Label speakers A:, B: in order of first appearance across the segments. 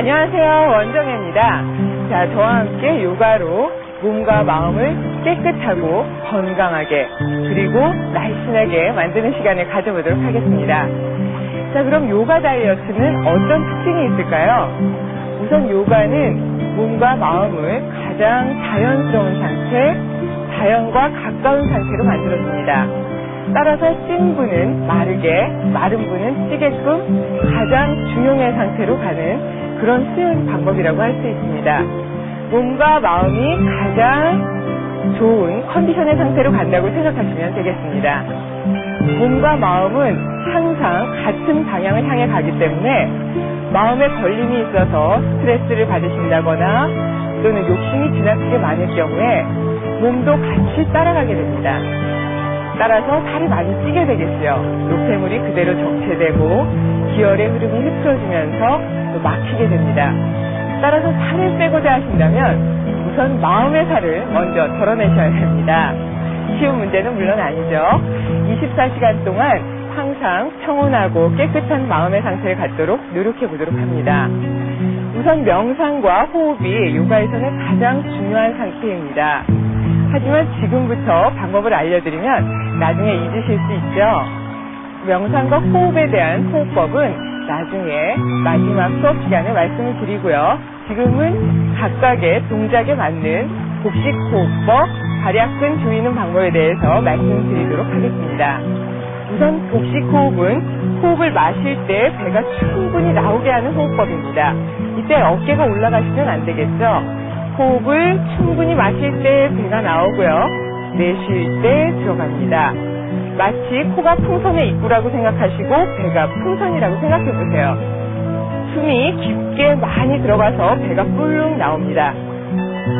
A: 안녕하세요, 원정혜입니다. 자, 저와 함께 요가로 몸과 마음을 깨끗하고 건강하게 그리고 날씬하게 만드는 시간을 가져보도록 하겠습니다. 자, 그럼 요가 다이어트는 어떤 특징이 있을까요? 우선 요가는 몸과 마음을 가장 자연스러운 상태, 자연과 가까운 상태로 만들어줍니다. 따라서 찐 분은 마르게, 마른 분은 찌게끔 가장 중용의 상태로 가는 그런 수행 방법이라고 할 수 있습니다. 몸과 마음이 가장 좋은 컨디션의 상태로 간다고 생각하시면 되겠습니다. 몸과 마음은 항상 같은 방향을 향해 가기 때문에 마음에 걸림이 있어서 스트레스를 받으신다거나 또는 욕심이 지나치게 많을 경우에 몸도 같이 따라가게 됩니다. 따라서 살이 많이 찌게 되겠죠. 노폐물이 그대로 적체되고 기혈의 흐름이 흐트러지면서 또 막히게 됩니다. 따라서 살을 빼고자 하신다면 우선 마음의 살을 먼저 덜어내셔야 됩니다. 쉬운 문제는 물론 아니죠. 24시간 동안 항상 평온하고 깨끗한 마음의 상태를 갖도록 노력해 보도록 합니다. 우선 명상과 호흡이 요가에서는 가장 중요한 상태입니다. 하지만 지금부터 방법을 알려드리면 나중에 잊으실 수 있죠. 명상과 호흡에 대한 호흡법은 나중에 마지막 수업 시간에 말씀을 드리고요. 지금은 각각의 동작에 맞는 복식 호흡법, 발약근 조이는 방법에 대해서 말씀드리도록 하겠습니다. 우선 복식 호흡은 호흡을 마실 때 배가 충분히 나오게 하는 호흡법입니다. 이때 어깨가 올라가시면 안 되겠죠. 호흡을 충분히 마실 때 배가 나오고요. 내쉴 때 들어갑니다. 마치 코가 풍선의 입구라고 생각하시고 배가 풍선이라고 생각해 보세요. 숨이 깊게 많이 들어가서 배가 뿔룩 나옵니다.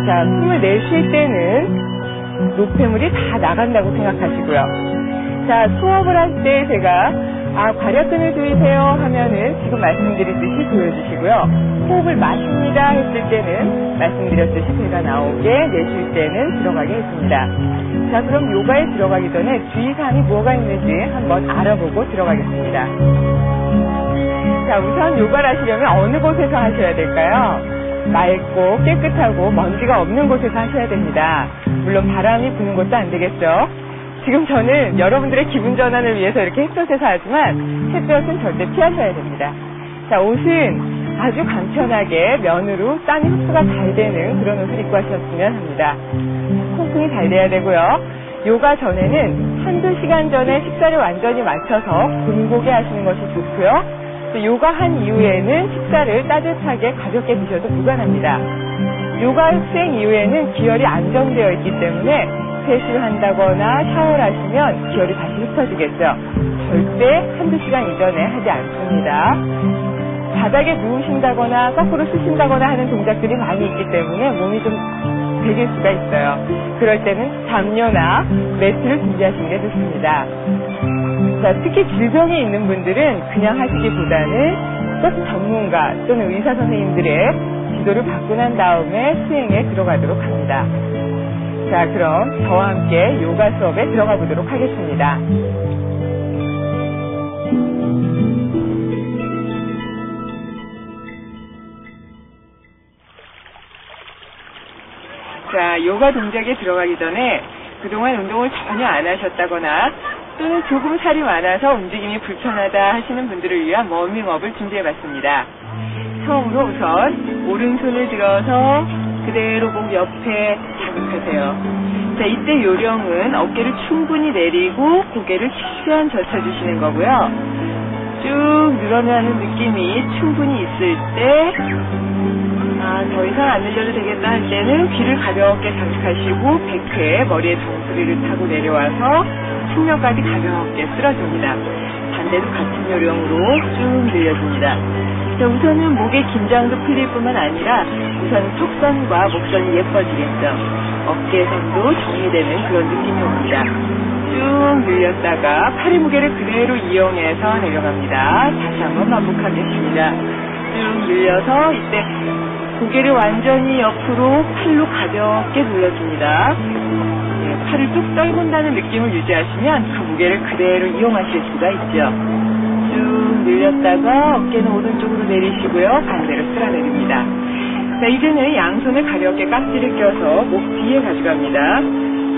A: 자, 숨을 내쉴 때는 노폐물이 다 나간다고 생각하시고요. 자, 수업을 할 때 제가 발약근을 조이세요 하면은 지금 말씀드렸듯이 조여주시고요. 호흡을 마십니다 했을 때는 말씀드렸듯이 배가 나오게, 내쉴 때는 들어가게 했습니다. 자, 그럼 요가에 들어가기 전에 주의사항이 뭐가 있는지 한번 알아보고 들어가겠습니다. 자, 우선 요가를 하시려면 어느 곳에서 하셔야 될까요? 맑고 깨끗하고 먼지가 없는 곳에서 하셔야 됩니다. 물론 바람이 부는 곳도 안 되겠죠. 지금 저는 여러분들의 기분 전환을 위해서 이렇게 햇볕에서 하지만 햇볕은 절대 피하셔야 됩니다. 자, 옷은 아주 간편하게 면으로 땀이 흡수가 잘 되는 그런 옷을 입고 하셨으면 합니다. 통풍이 잘 돼야 되고요. 요가 전에는 한두 시간 전에 식사를 완전히 마쳐서 굶고게 하시는 것이 좋고요. 또 요가 한 이후에는 식사를 따뜻하게 가볍게 드셔도 무관합니다. 요가 수행 이후에는 기혈이 안정되어 있기 때문에 세수를 한다거나 샤워를 하시면 기혈이 다시 흩어지겠죠. 절대 한두 시간 이전에 하지 않습니다. 바닥에 누우신다거나 거꾸로 쓰신다거나 하는 동작들이 많이 있기 때문에 몸이 좀 베길 수가 있어요. 그럴 때는 담요나 매트를 준비하시는 게 좋습니다. 자, 특히 질병이 있는 분들은 그냥 하시기보다는 꼭 전문가 또는 의사 선생님들의 지도를 받고 난 다음에 수행에 들어가도록 합니다. 자, 그럼 저와 함께 요가 수업에 들어가 보도록 하겠습니다. 자, 요가 동작에 들어가기 전에 그동안 운동을 전혀 안 하셨다거나 또는 조금 살이 많아서 움직임이 불편하다 하시는 분들을 위한 워밍업을 준비해봤습니다. 처음으로 우선 오른손을 들어서 그대로 목 옆에 자극하세요. 자, 이때 요령은 어깨를 충분히 내리고 고개를 최대한 젖혀주시는 거고요. 쭉 늘어나는 느낌이 충분히 있을 때 더 이상 안 늘려도 되겠다 할 때는 귀를 가볍게 자극하시고 백회에 머리에 정수리를 타고 내려와서 측면까지 가볍게 쓸어줍니다. 반대도 같은 요령으로 쭉 늘려줍니다. 자, 우선은 목의 긴장도 풀릴 뿐만 아니라 우선 턱선과 목선이 예뻐지겠죠. 어깨선도 정리되는 그런 느낌이 옵니다. 쭉 늘렸다가 팔의 무게를 그대로 이용해서 내려갑니다. 다시 한번 반복하겠습니다. 쭉 늘려서 이때 고개를 완전히 옆으로 팔로 가볍게 돌려줍니다. 네, 팔을 쭉 떨군다는 느낌을 유지하시면 그 무게를 그대로 이용하실 수가 있죠. 쭉 늘렸다가 어깨는 오른쪽으로 내리시고요. 반대로 쓸어내립니다. 자, 이제는 양손을 가볍게 깍지를 껴서 목 뒤에 가져갑니다.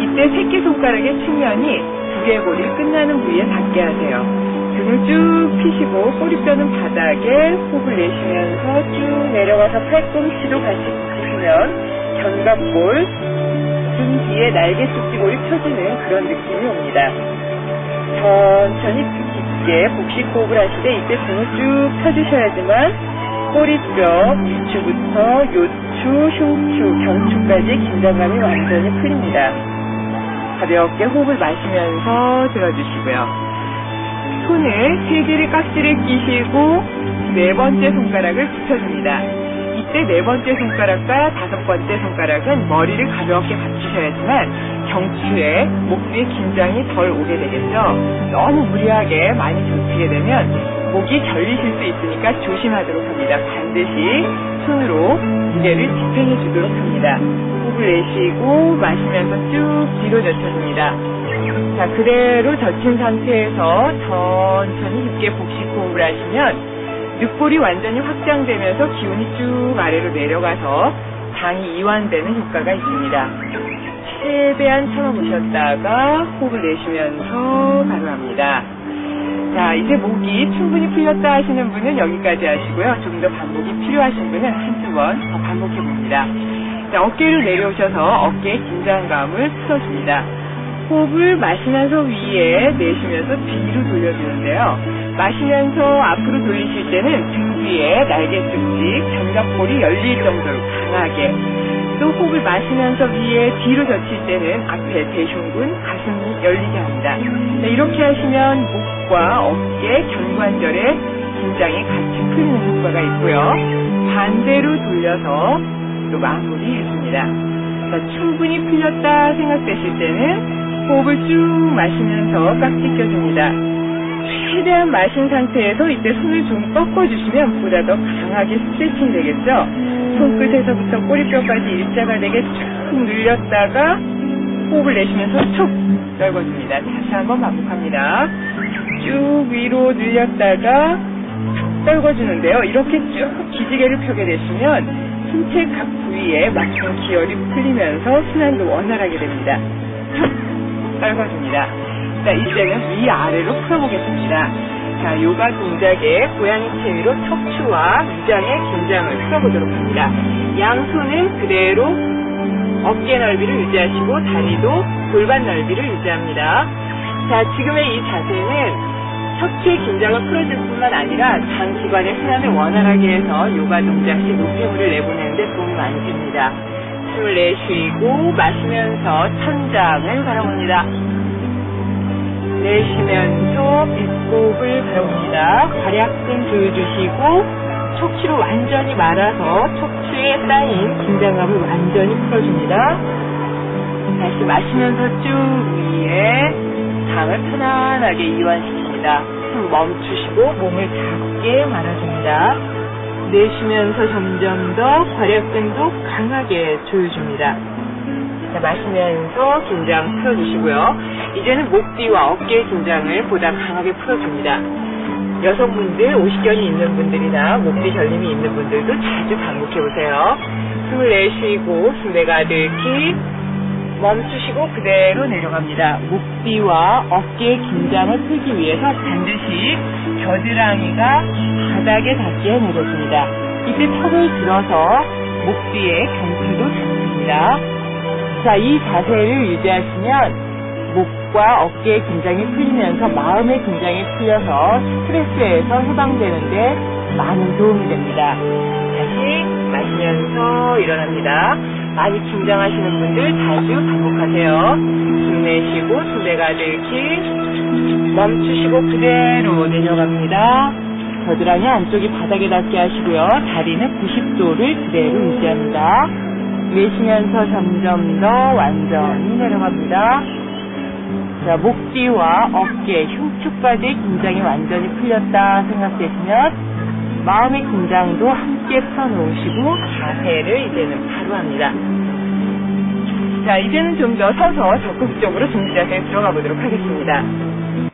A: 이때 새끼손가락의 측면이 두개골이 끝나는 부위에 닿게 하세요. 등을 쭉 펴시고 꼬리뼈는 바닥에 호흡을 내쉬면서 쭉 내려가서 팔꿈치도 같이 펴시면 견갑골, 등 뒤에 날개 쪽지골이 펴지는 그런 느낌이 옵니다. 천천히 깊게 복식호흡을 하실 때 이때 등을 쭉 펴주셔야지만 꼬리뼈, 위추부터 요추, 흉추, 경추까지 긴장감이 완전히 풀립니다. 가볍게 호흡을 마시면서 들어주시고요. 손을 세 개의 깍지를 끼시고 네 번째 손가락을 붙여줍니다. 이때 네 번째 손가락과 다섯 번째 손가락은 머리를 가볍게 받치셔야지만 경추에 목 뒤에 긴장이 덜 오게 되겠죠. 너무 무리하게 많이 젖히게 되면 목이 결리실 수 있으니까 조심하도록 합니다. 반드시 손으로 무게를 집행해 주도록 합니다. 호흡을 내쉬고 마시면서 쭉 뒤로 젖혀줍니다. 자, 그대로 젖힌 상태에서 천천히 깊게 복식호흡을 하시면 늑골이 완전히 확장되면서 기운이 쭉 아래로 내려가서 장이 이완되는 효과가 있습니다. 최대한 참아보셨다가 호흡을 내쉬면서 바로 합니다. 자, 이제 목이 충분히 풀렸다 하시는 분은 여기까지 하시고요. 좀 더 반복이 필요하신 분은 한두 번 더 반복해 봅니다. 자, 어깨를 내려오셔서 어깨의 긴장감을 풀어줍니다. 호흡을 마시면서 위에 내쉬면서 뒤로 돌려주는데요. 마시면서 앞으로 돌리실 때는 등 뒤에 날개쪽지, 견갑골이 열릴 정도로 강하게, 또 호흡을 마시면서 위에 뒤로 젖힐 때는 앞에 대흉근, 가슴이 열리게 합니다. 네, 이렇게 하시면 목과 어깨, 견관절의 긴장이 같이 풀리는 효과가 있고요. 반대로 돌려서 또 마무리해줍니다. 자, 충분히 풀렸다 생각되실 때는 호흡을 쭉 마시면서 깍지 껴줍니다. 최대한 마신 상태에서 이때 손을 좀 꺾어주시면 보다 더 강하게 스트레칭 되겠죠. 손끝에서부터 꼬리뼈까지 일자가 되게 쭉 늘렸다가 호흡을 내쉬면서 툭 넓어줍니다. 다시 한번 반복합니다. 쭉 위로 늘렸다가 툭 떨궈주는데요. 이렇게 쭉 기지개를 펴게 되시면 신체 각 부위에 막힌 기혈이 풀리면서 순환도 원활하게 됩니다. 툭 떨궈줍니다. 자, 이제는 위아래로 풀어보겠습니다. 자, 요가 동작의 고양이 체위로 척추와 위장의 긴장을 풀어보도록 합니다. 양손은 그대로 어깨 넓이를 유지하시고 다리도 골반 넓이를 유지합니다. 자, 지금의 이 자세는 척추의 긴장을 풀어줄 뿐만 아니라 장기관의 순환을 원활하게 해서 요가 동작 시 노폐물을 내보내는 데 도움이 많이 됩니다. 숨을 내쉬고 마시면서 천장을 바라봅니다. 내쉬면서 빗호흡을 바라봅니다. 발약근 조여주시고 척추를 완전히 말아서 척추에 쌓인 긴장감을 완전히 풀어줍니다. 다시 마시면서 쭉 위에 장을 편안하게 이완시킵니다. 숨 멈추시고 몸을 작게 말아줍니다. 내쉬면서 점점 더 발약근도 강하게 조여줍니다. 자, 마시면서 긴장 풀어주시고요. 이제는 목 뒤와 어깨 긴장을 보다 강하게 풀어줍니다. 여성분들, 오십견이 있는 분들이나 목 뒤 결림이 있는 분들도 자주 반복해보세요. 숨을 내쉬고 숨에 가득히 멈추시고 그대로 내려갑니다. 목 뒤와 어깨의 긴장을 풀기 위해서 반드시 겨드랑이가 바닥에 닿게 내려줍니다. 이때 턱을 들어서 목 뒤에 경추도 잡습니다. 자, 이 자세를 유지하시면 목과 어깨의 긴장이 풀리면서 마음의 긴장이 풀려서 스트레스에서 해방되는데 많은 도움이 됩니다. 다시 마시면서 일어납니다. 많이 긴장하시는 분들 자주 반복하세요. 숨 내쉬고 숨에 가득히 멈추시고 그대로 내려갑니다. 겨드랑이 안쪽이 바닥에 닿게 하시고요. 다리는 90도를 그대로 유지합니다. 내쉬면서 점점 더 완전히 내려갑니다. 자, 목 뒤와 어깨, 흉추까지 긴장이 완전히 풀렸다 생각되시면 마음의 긴장도 함께 펴놓으시고 자세를 이제는 바로 합니다. 자, 이제는 좀 더 서서 적극적으로 중지자세에 들어가 보도록 하겠습니다.